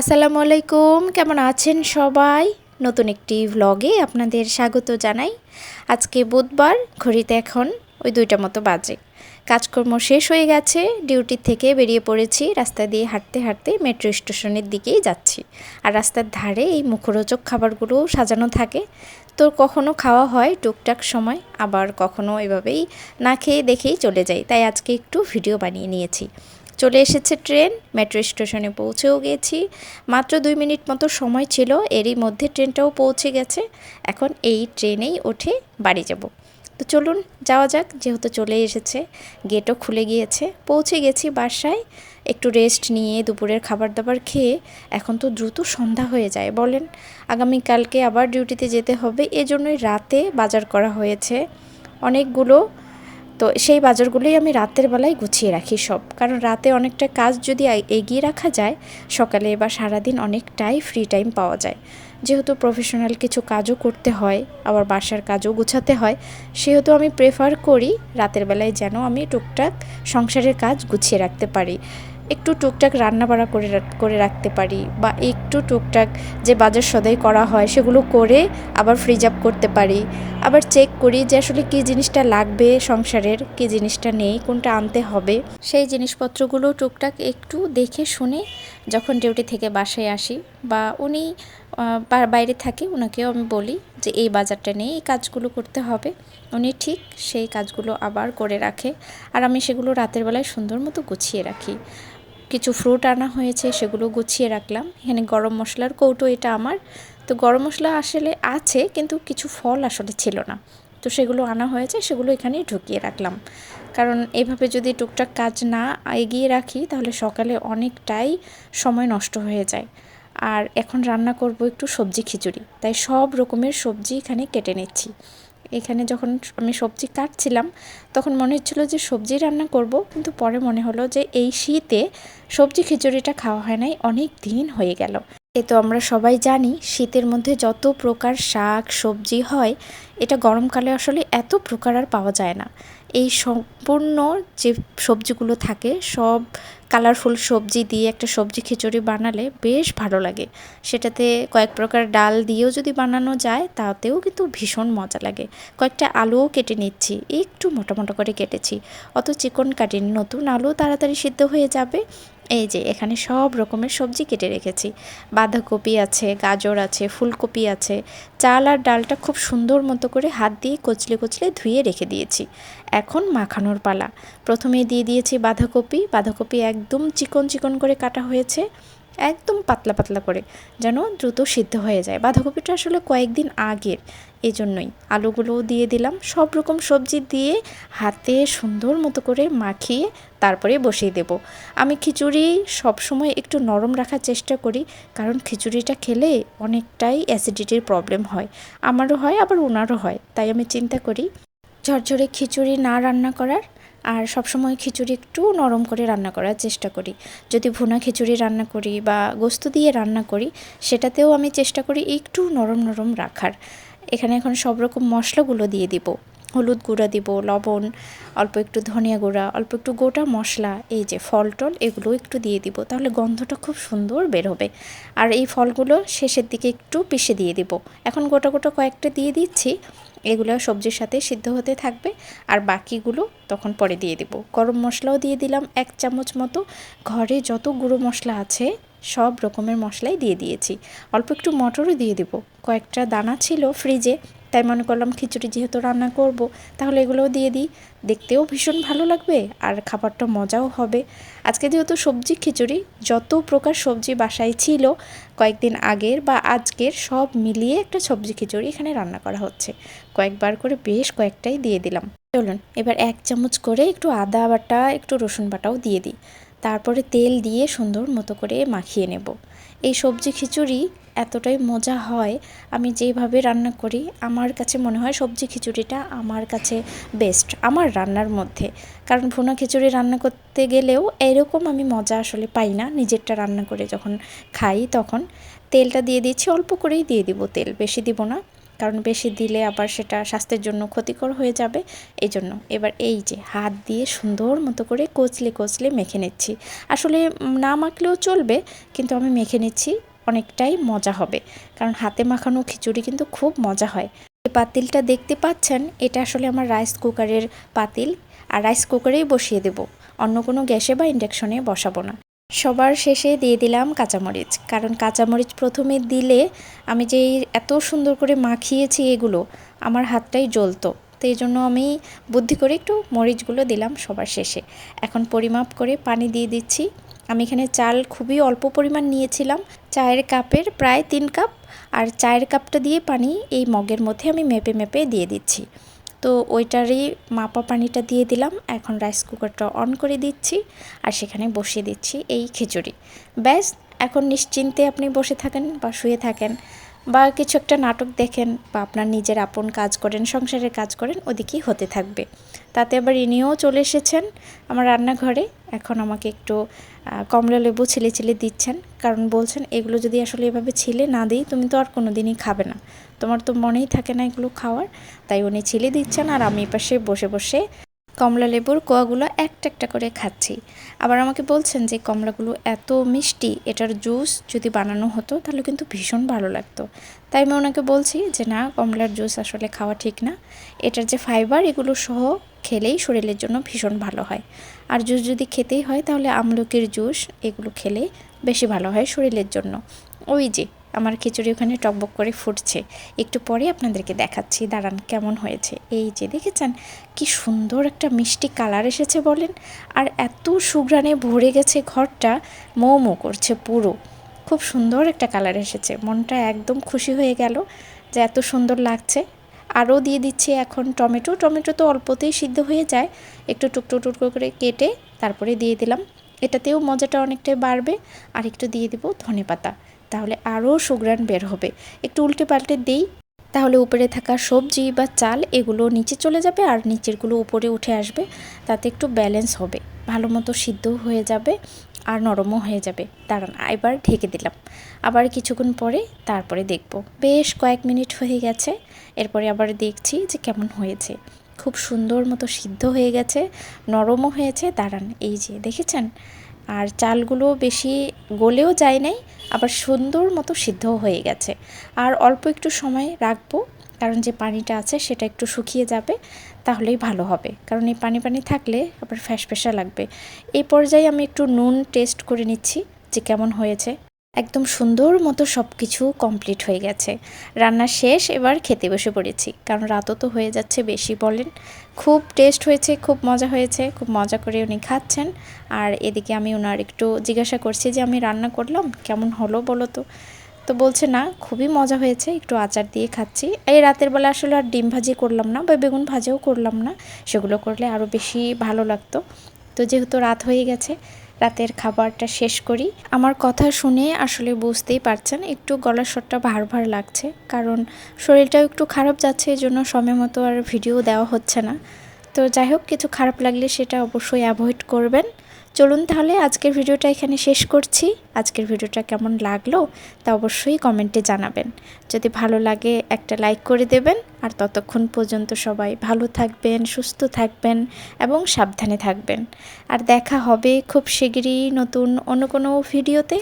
আসসালামু আলাইকুম, কেমন আছেন সবাই? নতুন একটি ভ্লগে আপনাদের স্বাগত জানাই। আজকে বুধবার, ঘড়িতে এখন ওই 2টা মতো বাজে। কাজকর্ম শেষ হয়ে গেছে, ডিউটি থেকে বেরিয়ে পড়েছি। রাস্তা দিয়ে হাঁটতে হাঁটতে মেট্রো স্টেশনের দিকেই যাচ্ছি। আর রাস্তার ধারে এই মুখরোচক খাবারগুলো সাজানো থাকে। তো কখনো খাওয়া হয় টুকটাক সময়, আবার কখনো এভাবেই না খেয়ে দেখেই চলে যাই। তাই আজকে একটু ভিডিও বানিয়ে নিয়েছি। চলে এসেছে ট্রেন, মেট্রো স্টেশনে পৌঁছেও গেছি। মাত্র 2 মিনিট মতো সময় ছিল, এরই মধ্যে ট্রেনটাও পৌঁছে গেছে। এখন এই ট্রেনেই উঠে বাড়ি যাব। তো চলুন যাওয়া যাক, যেহেতু চলে এসেছে, গেটও খুলে গিয়েছে। পৌঁছে গেছি বাসায়। একটু রেস্ট নিয়ে দুপুরের খাবার দাবার খেয়ে এখন তো দ্রুত সন্ধ্যা হয়ে যায় বলেন। আগামীকালকে আবার ডিউটিতে যেতে হবে, এজন্যই রাতে বাজার করা হয়েছে অনেকগুলো। তো সেই বাজারগুলোই আমি রাতের বেলায় গুছিয়ে রাখি সব, কারণ রাতে অনেকটা কাজ যদি এগিয়ে রাখা যায়, সকালে বা সারাদিন অনেকটাই ফ্রি টাইম পাওয়া যায়। যেহেতু প্রফেশনাল কিছু কাজও করতে হয়, আবার বাসার কাজও গুছাতে হয়, সেহেতু আমি প্রেফার করি রাতের বেলায় যেন আমি টুকটাক সংসারের কাজ গুছিয়ে রাখতে পারি, একটু টুকটাক রান্নাবাড়া করে রাখতে পারি, বা একটু টুকটাক যে বাজার সদাই করা হয় সেগুলো করে আবার ফ্রিজ আপ করতে পারি। আবার চেক করি যে আসলে কী জিনিসটা লাগবে সংসারের, কী জিনিসটা নেই, কোনটা আনতে হবে। সেই জিনিসপত্রগুলো টুকটাক একটু দেখে শুনে যখন ডিউটি থেকে বাসায় আসি, বা উনি বাইরে থাকে, ওনাকেও আমি বলি যে এই বাজারটা নেই, এই কাজগুলো করতে হবে। উনি ঠিক সেই কাজগুলো আবার করে রাখে, আর আমি সেগুলো রাতের বেলায় সুন্দর মতো গুছিয়ে রাখি। কিছু ফ্রুট আনা হয়েছে, সেগুলো গুছিয়ে রাখলাম। এখানে গরম মশলার কৌটো, এটা আমার। তো গরম মশলা আসলে আছে, কিন্তু কিছু ফল আসলে ছিল না, তো সেগুলো আনা হয়েছে, সেগুলো এখানেই ঢুকিয়ে রাখলাম। কারণ এভাবে যদি টুকটাক কাজ না এগিয়ে রাখি, তাহলে সকালে অনেকটাই সময় নষ্ট হয়ে যায়। আর এখন রান্না করব একটু সবজি খিচুড়ি, তাই সব রকমের সবজি এখানে কেটে নিচ্ছি। এখানে যখন আমি সবজি কাটছিলাম, তখন মনে হচ্ছিলো যে সবজি রান্না করব, কিন্তু পরে মনে হলো যে এই শীতে সবজি খিচুড়িটা খাওয়া হয় নাই, অনেক দিন হয়ে গেল। এ তো আমরা সবাই জানি, শীতের মধ্যে যত প্রকার শাক সবজি হয়, এটা গরমকালে আসলে এত প্রকার আর পাওয়া যায় না। এই সম্পূর্ণ যে সবজিগুলো থাকে, সব কালারফুল সবজি দিয়ে একটা সবজি খিচুড়ি বানালে বেশ ভালো লাগে। সেটাতে কয়েক প্রকার ডাল দিয়েও যদি বানানো যায়, তাতেও কিন্তু ভীষণ মজা লাগে। কয়েকটা আলুও কেটে নিচ্ছি, একটু মোটা মোটা করে কেটেছি, অত চিকন কাটিনি, নতুন আলু তাড়াতাড়ি সিদ্ধ হয়ে যাবে। এই যে এখানে সব রকমের সবজি কেটে রেখেছি। বাঁধাকপি আছে, গাজর আছে, ফুলকপি আছে। চাল আর ডালটা খুব সুন্দর মতো করে হাত দিয়ে কচলে কচলে ধুয়ে রেখে দিয়েছি। এখন মাখানোর পালা। প্রথমেই দিয়ে দিয়েছি বাঁধাকপি। বাঁধাকপি একদম চিকন চিকন করে কাটা হয়েছে, একদম পাতলা পাতলা করে, যেন দ্রুত সিদ্ধ হয়ে যায়। বাঁধাকপিটা আসলে কয়েকদিন আগের, এজন্যই। আলুগুলোও দিয়ে দিলাম। সব রকম সবজি দিয়ে হাতে সুন্দর মতো করে মাখিয়ে তারপরে বসিয়ে দেব। আমি খিচুড়ি সবসময় একটু নরম রাখার চেষ্টা করি, কারণ খিচুড়িটা খেলে অনেকটাই অ্যাসিডিটির প্রবলেম হয়। আমারও হয়, আবার ওনারও হয়। তাই আমি চিন্তা করি ঝরঝরে খিচুড়ি না রান্না করার, আর সবসময় খিচুড়ি একটু নরম করে রান্না করার চেষ্টা করি। যদি ভুনা খিচুড়ি রান্না করি বা গোস্ত দিয়ে রান্না করি, সেটাতেও আমি চেষ্টা করি একটু নরম নরম রাখার। এখানে এখন সব রকম মশলাগুলো দিয়ে দিব। হলুদ গুঁড়া দিব, লবণ, অল্প একটু ধনিয়া গুঁড়া, অল্প একটু গোটা মশলা, এই যে ফল টল, এগুলো একটু দিয়ে দিব, তাহলে গন্ধটা খুব সুন্দর বের হবে। আর এই ফলগুলো শেষের দিকে একটু পিষে দিয়ে দিব। এখন গোটা গোটা কয়েকটা দিয়ে দিচ্ছি, এগুলো সবজির সাথে সিদ্ধ হতে থাকবে, আর বাকিগুলো তখন পরে দিয়ে দিব। গরম মশলাও দিয়ে দিলাম 1 চামচ মতো। ঘরে যত গুঁড়ো মশলা আছে সব রকমের মশলাই দিয়ে দিয়েছি। অল্প একটু মটরও দিয়ে দিব, কয়েকটা দানা ছিল ফ্রিজে, তাই মনে করলাম খিচুড়ি যেহেতু রান্না করব, তাহলে এগুলোও দিয়ে দিই। দেখতেও ভীষণ ভালো লাগবে, আর খাবারটা মজাও হবে। আজকে যেহেতু সবজি খিচুড়ি, যত প্রকার সবজি বাসায় ছিল কয়েকদিন আগের বা আজকের, সব মিলিয়ে একটা সবজি খিচুড়ি এখানে রান্না করা হচ্ছে। কয়েকবার করে বেশ কয়েকটাই দিয়ে দিলাম। চলুন এবার 1 চামচ করে একটু আদা বাটা, একটু রসুন বাটাও দিয়ে দিই। তারপরে তেল দিয়ে সুন্দর মতো করে মাখিয়ে নেব। এই সবজি খিচুড়ি এতটাই মজা হয়, আমি যেভাবে রান্না করি আমার কাছে মনে হয় সবজি খিচুড়িটা আমার কাছে বেস্ট আমার রান্নার মধ্যে। কারণ ভুনা খিচুড়ি রান্না করতে গেলেও এরকম আমি মজা আসলে পাই না। নিজেরটা রান্না করে যখন খাই, তখন তেলটা দিয়ে দিচ্ছি, অল্প করেই দিয়ে দিব তেল, বেশি দিব না। কারণ বেশি দিলে আবার সেটা স্বাস্থ্যের জন্য ক্ষতিকর হয়ে যাবে। এই জন্য এবার এই যে হাত দিয়ে সুন্দর মতো করে কচলে কচলে মেখে নিচ্ছি। আসলে না মাখলেও চলবে, কিন্তু আমি মেখে নিচ্ছি, অনেকটাই মজা হবে। কারণ হাতে মাখানো খিচুড়ি কিন্তু খুব মজা হয়। এই পাতিলটা দেখতে পাচ্ছেন, এটা আসলে আমার রাইস কুকারের পাতিল, আর রাইস কুকারেই বসিয়ে দেব, অন্য কোনো গ্যাসে বা ইন্ডাকশনে বসাবো না। সবার শেষে দিয়ে দিলাম কাঁচামরিচ, কারণ কাঁচামরিচ প্রথমে দিলে আমি যে এত সুন্দর করে মাখিয়েছি এগুলো, আমার হাতটাই জ্বলতো, তো এই জন্য আমি বুদ্ধি করে একটু মরিচগুলো দিলাম সবার শেষে। এখন পরিমাপ করে পানি দিয়ে দিচ্ছি। আমি এখানে চাল খুবই অল্প পরিমাণ নিয়েছিলাম, চায়ের কাপের প্রায় 3 কাপ, আর চায়ের কাপটা দিয়ে পানি এই মগের মধ্যে আমি মেপে মেপে দিয়ে দিচ্ছি। তো ওইটারই মাপা পানিটা দিয়ে দিলাম। এখন রাইস কুকারটা অন করে দিচ্ছি আর সেখানে বসিয়ে দিচ্ছি এই খিচুড়ি। ব্যাস, এখন নিশ্চিন্তে আপনি বসে থাকেন বা শুয়ে থাকেন বা কিছু একটা নাটক দেখেন বা আপনার নিজের আপন কাজ করেন, সংসারের কাজ করেন, ওদিকেই হতে থাকবে। তাতে আবার ইনিও চলে এসেছেন আমার রান্নাঘরে। এখন আমাকে একটু কমলা লেবু ছিলে ছিলে দিচ্ছেন, কারণ বলছেন এগুলো যদি আসলে এভাবে ছিলে না দিই তুমি তো আর কোনো দিনই খাবে না, তোমার তো মনেই থাকে না এগুলো খাওয়ার। তাই উনি ছিলে দিচ্ছেন আর আমি পাশে বসে বসে কমলা লেবুর কোয়াগুলো একটা একটা করে খাচ্ছি। আবার আমাকে বলছেন যে কমলাগুলো এত মিষ্টি, এটার জুস যদি বানানো হতো তাহলে কিন্তু ভীষণ ভালো লাগতো। তাই আমি ওনাকে বলছি যে না, কমলার জুস আসলে খাওয়া ঠিক না, এটার যে ফাইবার এগুলো সহ খেলেই শরীরের জন্য ভীষণ ভালো হয়। আর জুস যদি খেতেই হয় তাহলে আমলকির জুস এগুলো খেলে বেশি ভালো হয় শরীরের জন্য। ওই যে আমার খিচুড়ি ওখানে টকবক করে ফুটছে, একটু পরে আপনাদেরকে দেখাচ্ছি, দাঁড়ান কেমন হয়েছে। এই যে দেখেছেন কি সুন্দর একটা মিষ্টি কালার এসেছে বলেন, আর এত সুঘ্রাণে ভরে গেছে ঘরটা, মৌ মৌ করছে পুরো। খুব সুন্দর একটা কালার এসেছে, মনটা একদম খুশি হয়ে গেল যে এত সুন্দর লাগছে। আরও দিয়ে দিচ্ছি এখন টমেটো। টমেটো তো অল্পতেই সিদ্ধ হয়ে যায়, একটু টুকরো টুকরো করে কেটে তারপরে দিয়ে দিলাম, এটাতেও মজাটা অনেকটাই বাড়বে। আর একটু দিয়ে দিব ধনেপাতা, তাহলে আরও সুঘ্রাণ বের হবে। একটু উল্টে পাল্টে দেই, তাহলে উপরে থাকা সবজি বা চাল এগুলো নিচে চলে যাবে আর নিচেরগুলো উপরে উঠে আসবে, তাতে একটু ব্যালেন্স হবে, ভালো মতো সিদ্ধ হয়ে যাবে আর নরমও হয়ে যাবে। দাঁড়ান এবার ঢেকে দিলাম, আবার কিছুক্ষণ পরে তারপরে দেখব। বেশ কয়েক মিনিট হয়ে গেছে, এরপরে আবার দেখছি যে কেমন হয়েছে। খুব সুন্দর মতো সিদ্ধ হয়ে গেছে, নরমও হয়েছে। দাঁড়ান এই যে দেখেছেন, আর চালগুলো বেশি গলেও যায় নাই, আবার সুন্দর মতো সিদ্ধও হয়ে গেছে। আর অল্প একটু সময় রাখবো, কারণ যে পানিটা আছে সেটা একটু শুকিয়ে যাবে, তাহলেই ভালো হবে। কারণ এই পানি পানি থাকলে আবার ফ্যাসফ্যাসা লাগবে। এই পর্যায়ে আমি একটু নুন টেস্ট করে নিচ্ছি যে কেমন হয়েছে। একদম সুন্দর মতো সব কিছু কমপ্লিট হয়ে গেছে, রান্না শেষ, এবার খেতে বসে পড়েছি, কারণ রাতও তো হয়ে যাচ্ছে বেশি বলেন। খুব টেস্ট হয়েছে, খুব মজা হয়েছে, খুব মজা করে উনি খাচ্ছেন। আর এদিকে আমি ওনার একটু জিজ্ঞাসা করছি যে আমি রান্না করলাম কেমন হলো বলো তো। তো বলছে না খুবই মজা হয়েছে, একটু আচার দিয়ে খাচ্ছি। এই রাতের বেলা আসলে আর ডিম ভাজি করলাম না বা বেগুন ভাজাও করলাম না, সেগুলো করলে আরও বেশি ভালো লাগতো। তো যেহেতু রাত হয়ে গেছে, রাতের খাবারটা শেষ করি। আমার কথা শুনে আসলে বুঝতেই পারছেন একটু গলার স্বরটা ভার ভার লাগছে, কারণ শরীরটাও একটু খারাপ যাচ্ছে, এই জন্য সময় মতো আর ভিডিও দেওয়া হচ্ছে না। তো যাই হোক, কিছু খারাপ লাগলে সেটা অবশ্যই অ্যাভয়েড করবেন। চলুন তাহলে আজকের ভিডিওটা এখানে শেষ করছি। আজকের ভিডিওটা কেমন লাগলো তা অবশ্যই কমেন্টে জানাবেন। যদি ভালো লাগে একটা লাইক করে দেবেন। আর ততক্ষণ পর্যন্ত সবাই ভালো থাকবেন, সুস্থ থাকবেন এবং সাবধানে থাকবেন। আর দেখা হবে খুব শিগগিরই নতুন অন্য কোনো ভিডিওতে।